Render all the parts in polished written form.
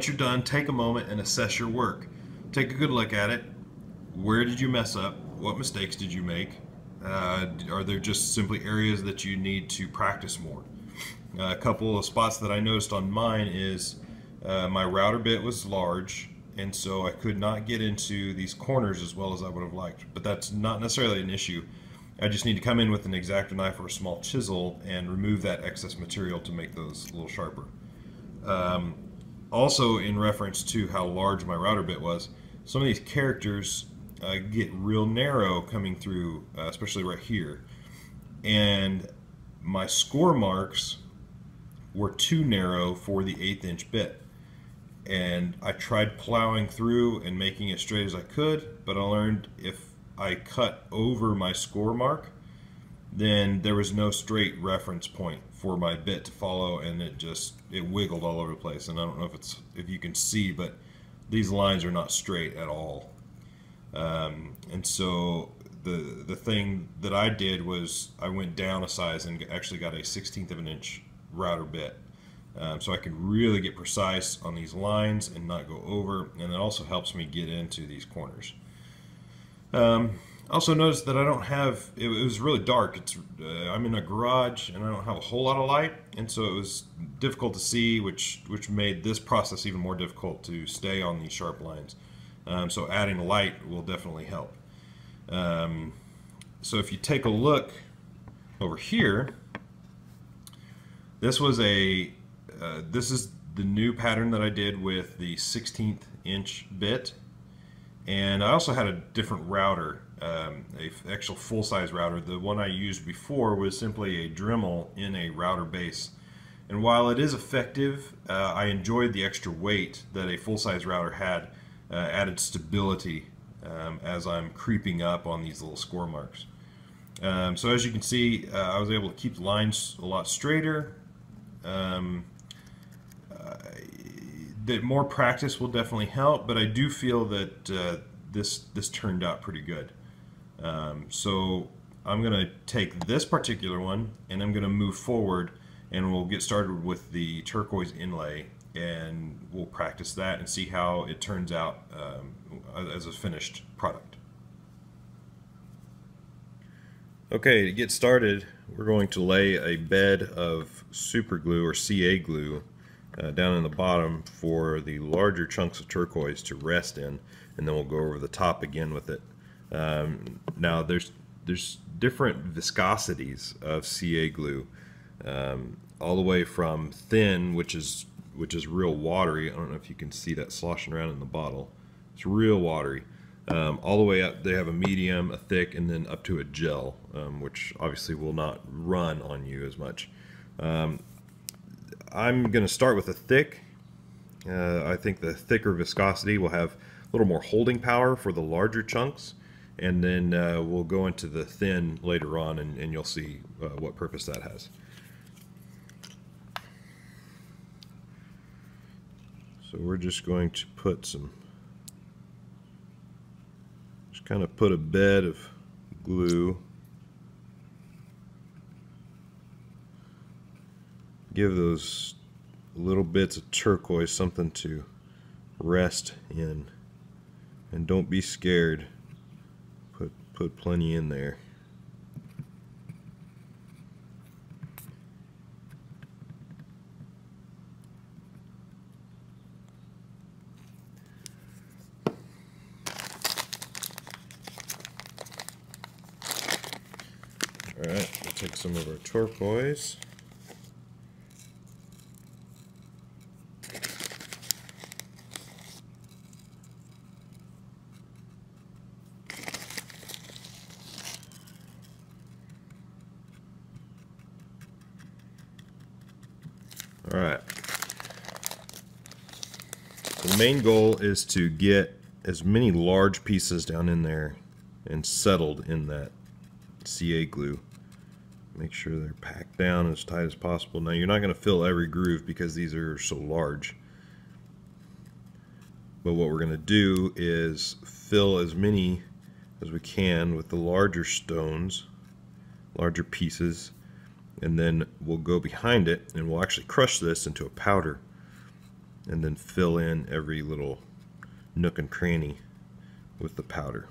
once you're done, take a moment and assess your work. Take a good look at it. Where did you mess up? What mistakes did you make? Are there just simply areas that you need to practice more? A couple of spots that I noticed on mine is my router bit was large, and so I could not get into these corners as well as I would have liked. But that's not necessarily an issue. I just need to come in with an X-Acto knife or a small chisel and remove that excess material to make those a little sharper. Also, in reference to how large my router bit was, some of these characters get real narrow coming through, especially right here. And my score marks were too narrow for the 1/8 inch bit. And I tried plowing through and making it straight as I could, but I learned if I cut over my score mark, then there was no straight reference point for my bit to follow, and it wiggled all over the place. And I don't know if you can see, but these lines are not straight at all. And so the thing that I did was I went down a size and actually got a 1/16 of an inch router bit, so I could really get precise on these lines and not go over, and it also helps me get into these corners. Also noticed that I don't have, it was really dark. I'm in a garage and I don't have a whole lot of light, and so it was difficult to see, which made this process even more difficult to stay on these sharp lines. So adding light will definitely help. So if you take a look over here, this was this is the new pattern that I did with the 1/16 inch bit, and I also had a different router, a actual full-size router. The one I used before was simply a Dremel in a router base, and while it is effective, I enjoyed the extra weight that a full-size router had. Added stability as I'm creeping up on these little score marks. So as you can see, I was able to keep the lines a lot straighter. That more practice will definitely help, but I do feel that this turned out pretty good. So I'm going to take this particular one and I'm going to move forward, and we'll get started with the turquoise inlay, and we'll practice that and see how it turns out as a finished product. Okay, to get started, we're going to lay a bed of super glue or CA glue down in the bottom for the larger chunks of turquoise to rest in, and then we'll go over the top again with it. Now there's different viscosities of CA glue, all the way from thin, which is real watery. I don't know if you can see that sloshing around in the bottle. It's real watery. All the way up, they have a medium, a thick, and then up to a gel, which obviously will not run on you as much. I'm going to start with a thick. I think the thicker viscosity will have a little more holding power for the larger chunks, and then we'll go into the thin later on, and you'll see what purpose that has. So we're just going to put kind of put a bed of glue. Give those little bits of turquoise something to rest in, and don't be scared. Put plenty in there. Alright, we'll take some of our turquoise. Alright. The main goal is to get as many large pieces down in there and settled in that CA glue. Make sure they're packed down as tight as possible. Now you're not going to fill every groove because these are so large, but what we're going to do is fill as many as we can with the larger stones, larger pieces, and then we'll go behind it and we'll actually crush this into a powder. and then fill in every little nook and cranny with the powder.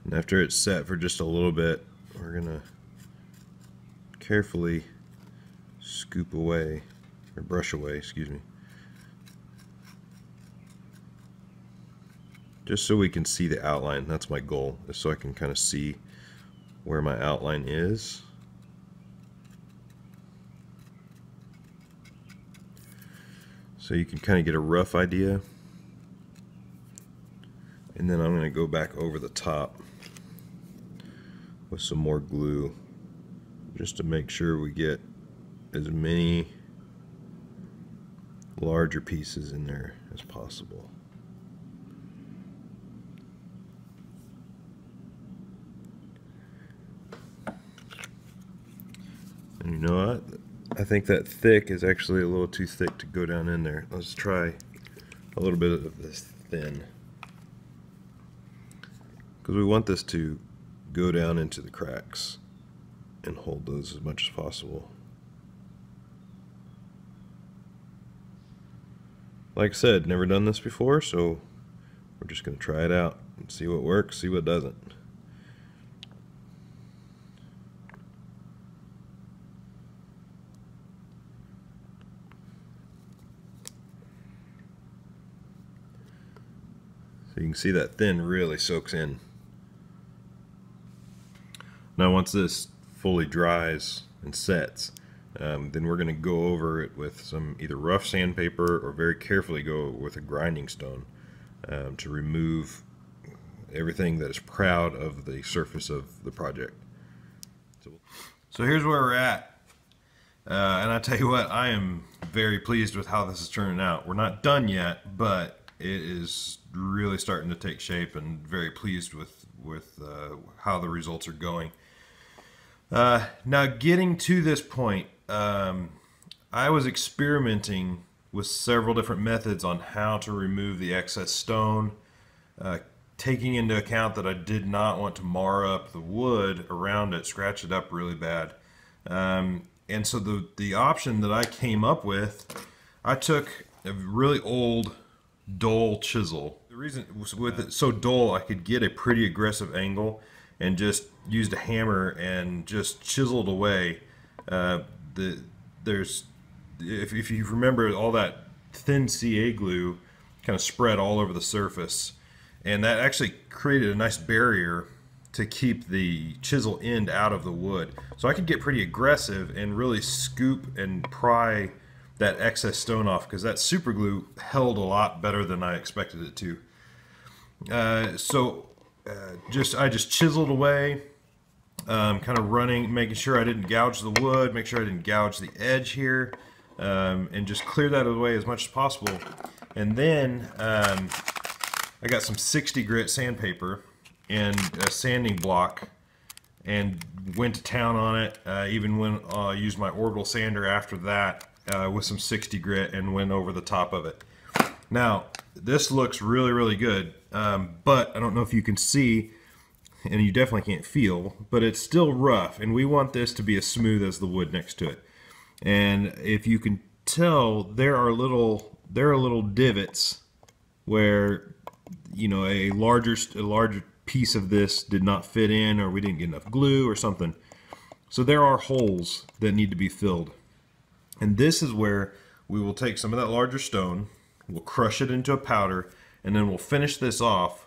And after it's set for just a little bit, we're gonna carefully scoop away, or brush away, excuse me, just so we can see the outline. That's my goal, is so I can kind of see where my outline is. So you can kind of get a rough idea. And then I'm going to go back over the top with some more glue, just to make sure we get as many larger pieces in there as possible. And you know what? I think that thick is actually a little too thick to go down in there. Let's try a little bit of this thin, because we want this to go down into the cracks and hold those as much as possible. Like I said, never done this before, so we're just going to try it out and see what works, see what doesn't. So you can see that thin really soaks in. Now once this fully dries and sets, then we're going to go over it with some either rough sandpaper or very carefully go with a grinding stone to remove everything that is proud of the surface of the project. So here's where we're at, and I tell you what, I am very pleased with how this is turning out. We're not done yet, but it is really starting to take shape, and very pleased with how the results are going. Now getting to this point, I was experimenting with several different methods on how to remove the excess stone, taking into account that I did not want to mar up the wood around it, scratch it up really bad. And so the option that I came up with, I took a really old dull chisel. The reason was with it so dull, I could get a pretty aggressive angle and just used a hammer and just chiseled away. If you remember, all that thin CA glue kind of spread all over the surface, and that actually created a nice barrier to keep the chisel end out of the wood. So I could get pretty aggressive and really scoop and pry that excess stone off, because that super glue held a lot better than I expected it to. I just chiseled away, kind of running, making sure I didn't gouge the wood, make sure I didn't gouge the edge here, and just clear that away as much as possible. And then I got some 60 grit sandpaper and a sanding block and went to town on it. Even when I used my orbital sander after that with some 60 grit and went over the top of it. Now this looks really, really good, but I don't know if you can see, and you definitely can't feel, but it's still rough, and we want this to be as smooth as the wood next to it. And if you can tell, there are little divots where, you know, a larger piece of this did not fit in, or we didn't get enough glue or something. So there are holes that need to be filled. And this is where we will take some of that larger stone, we'll crush it into a powder, and then we'll finish this off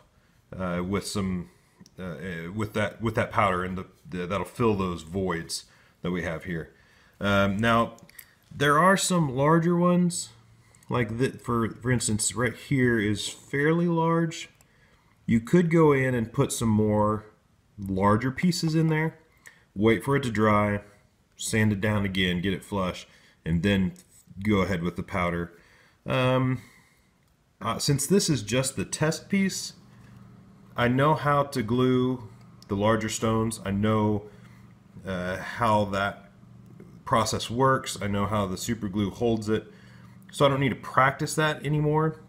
with some with that powder, and that'll fill those voids that we have here. Now there are some larger ones, like that. For instance, right here is fairly large. You could go in and put some more larger pieces in there, wait for it to dry, sand it down again, get it flush, and then go ahead with the powder. Since this is just the test piece, I know how to glue the larger stones. I know how that process works. I know how the super glue holds it. So I don't need to practice that anymore.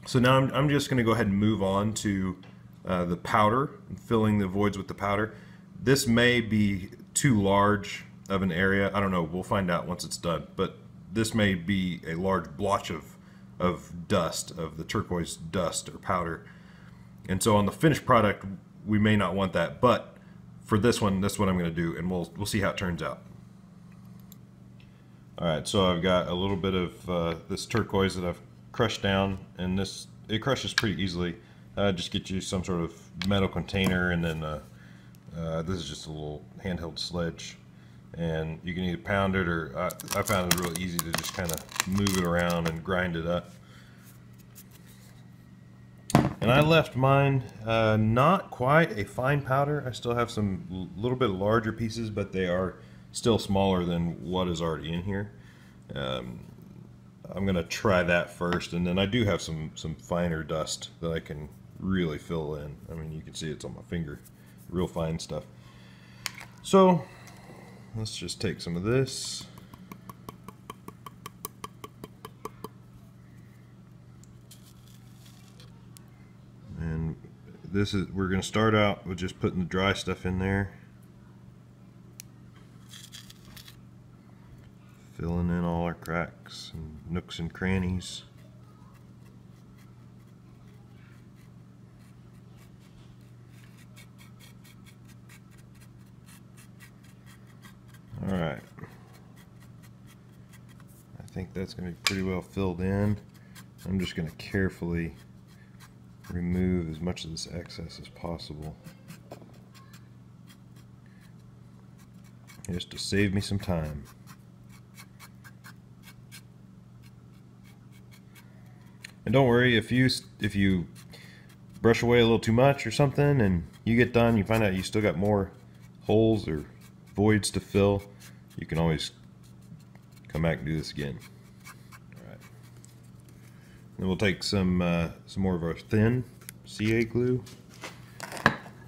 So now I'm just going to go ahead and move on to the powder, and filling the voids with the powder. This may be too large of an area. I don't know, we'll find out once it's done, but this may be a large blotch of dust, of the turquoise dust or powder. And so on the finished product, we may not want that, but for this one, that's what I'm going to do, and we'll see how it turns out. Alright, so I've got a little bit of this turquoise that I've crushed down, and it crushes pretty easily. Just get you some sort of metal container, and then this is just a little handheld sledge, and you can either pound it, or I found it real easy to just kind of move it around and grind it up. And I left mine not quite a fine powder. I still have some little bit larger pieces, but they are still smaller than what is already in here. I'm gonna try that first, and then I do have some finer dust that I can really fill in. I mean, you can see it's on my finger, real fine stuff. So let's just take some of this. And we're going to start out with just putting the dry stuff in there, filling in all our cracks and nooks and crannies. Alright, I think that's going to be pretty well filled in. I'm just going to carefully remove as much of this excess as possible, just to save me some time. And don't worry if you brush away a little too much or something and you get done, you find out you still got more holes or voids to fill, you can always come back and do this again. Then we'll take some more of our thin CA glue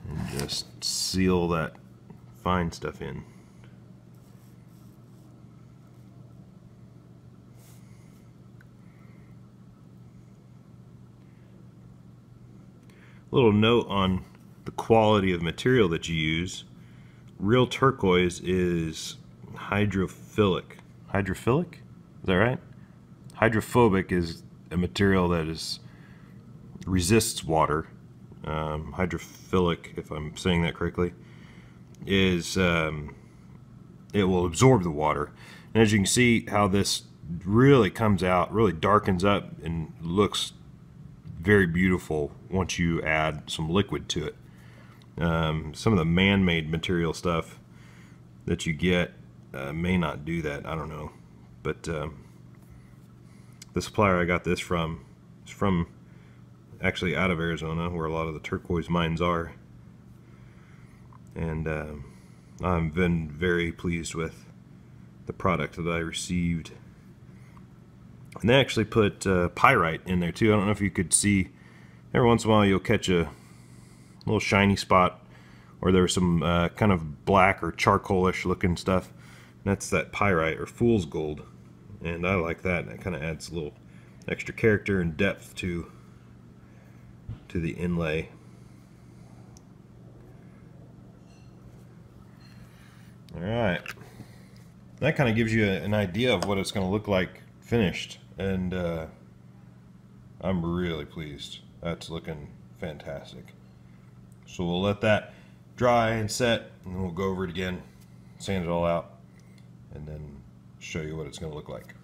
and just seal that fine stuff in. A little note on the quality of material that you use. Real turquoise is hydrophilic. Hydrophilic? Is that right? Hydrophobic is a material that resists water. Hydrophilic, if I'm saying that correctly, is it will absorb the water. And as you can see, how this really comes out, really darkens up and looks very beautiful once you add some liquid to it. Some of the man-made material stuff that you get may not do that. I don't know, but the supplier I got this from is from actually out of Arizona, where a lot of the turquoise mines are, and I've been very pleased with the product that I received. And they actually put pyrite in there too. I don't know if you could see, every once in a while you'll catch a little shiny spot, or there's some kind of black or charcoalish looking stuff. And that's that pyrite or fool's gold. And I like that, and it kind of adds a little extra character and depth to the inlay. Alright, that kind of gives you an idea of what it's going to look like finished, and I'm really pleased. That's looking fantastic. So we'll let that dry and set, and then we'll go over it again, sand it all out, and then show you what it's going to look like.